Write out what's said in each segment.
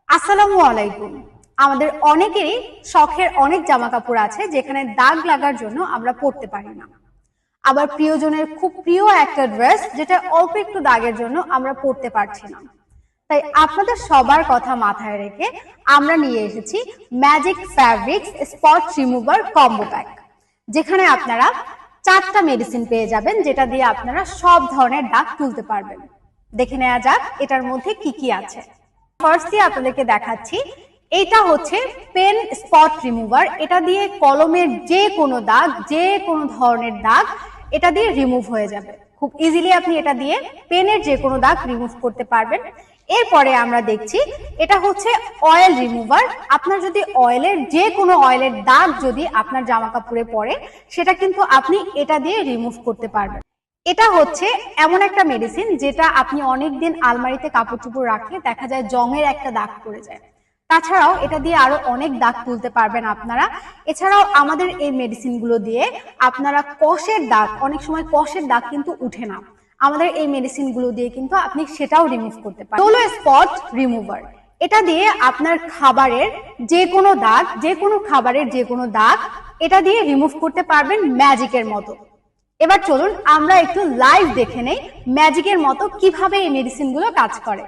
আসসালামু আলাইকুম। আমাদের অনেকেরই শখের অনেক জামা কাপড় আছে যেখানে দাগ লাগার জন্য আমরা পরতে পারি না। আবার প্রিয়জনের খুব প্রিয় একটা ড্রেস যেটা অল্প একটু দাগের জন্য আমরা পরতে পারছি না। তাই আপনাদের সবার কথা মাথায় রেখে আমরা নিয়ে এসেছি magic fabrics spot remover combo pack, যেখানে আপনারা 4টা মেডিসিন পেয়ে যাবেন, যেটা দিয়ে আপনারা সব ধরনের দাগ তুলতে পারবেন। দেখে নেওয়া যাক এটার মধ্যে কি কি আছে। ফার্স্টলি আপনাদেরকে দেখাচ্ছি, এটা হচ্ছে পেন স্পট রিমুভার। এটা দিয়ে কলমের যে কোনো দাগ, যে কোনো ধরনের দাগ এটা দিয়ে রিমুভ হয়ে যাবে। খুব ইজিলি আপনি এটা দিয়ে পেনের যে কোনো দাগ রিমুভ করতে পারবেন। এরপরে আমরা দেখছি এটা হচ্ছে অয়েল রিমুভার। আপনার যদি অয়েলের যে কোনো অয়েলের দাগ যদি আপনার জামা কাপড়ে পড়ে, সেটা কিন্তু আপনি এটা দিয়ে রিমুভ করতে পারবেন। এটা হচ্ছে এমন একটা মেডিসিন যেটা আপনি অনেকদিন আলমারিতে কাপড় চোপড় রাখলে দেখা যায় জংয়ের একটা দাগ পড়ে যায়। তাছাড়াও এটা দিয়ে আরো অনেক দাগ তুলতে পারবেন আপনারা। এছাড়াও আমাদের এই মেডিসিন গুলো দিয়ে আপনারা কষের দাগ, অনেক সময় কষের দাগ কিন্তু উঠে না, আমাদের এই মেডিসিন গুলো দিয়ে কিন্তু আপনি সেটাও রিমুভ করতে পারেন। ডোলো স্পট রিমুভার, এটা দিয়ে আপনার খাবারের যে কোনো দাগ, যে কোনো খাবারের যে কোনো দাগ এটা দিয়ে রিমুভ করতে পারবেন ম্যাজিকের মতো। এবার চলুন আমরা একটু লাইভ দেখে নেই ম্যাজিকের মতো কিভাবে এই মেডিসিন গুলো কাজ করে।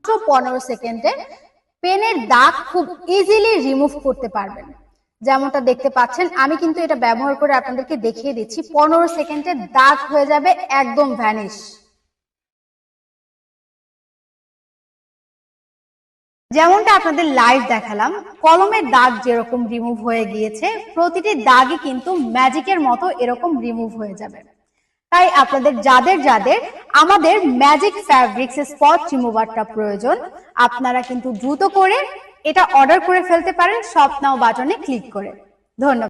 15 সেকেন্ডে পেনের দাগ খুব ইজিলি রিমুভ করতে পারবেন। যেমনটা দেখতে পাচ্ছেন, আমি কিন্তু এটা ব্যবহার করে আপনাদেরকে দেখিয়ে দিচ্ছি। 15 সেকেন্ডে দাগ হয়ে যাবে একদম ভ্যানিশ। যেমনটা আপনাদের লাইভ দেখালাম, কলমের দাগ যেরকম রিমুভ হয়ে গিয়েছে, প্রতিটি দাগই কিন্তু ম্যাজিকের মতো এরকম রিমুভ হয়ে যাবে। তাই আপনাদের যাদের যাদের আমাদের ম্যাজিক ফ্যাব্রিক্স স্পট রিমুভারটা প্রয়োজন, আপনারা কিন্তু দ্রুত করে এটা অর্ডার করে ফেলতে পারেন শপ নাও বাটনে ক্লিক করে। ধন্যবাদ।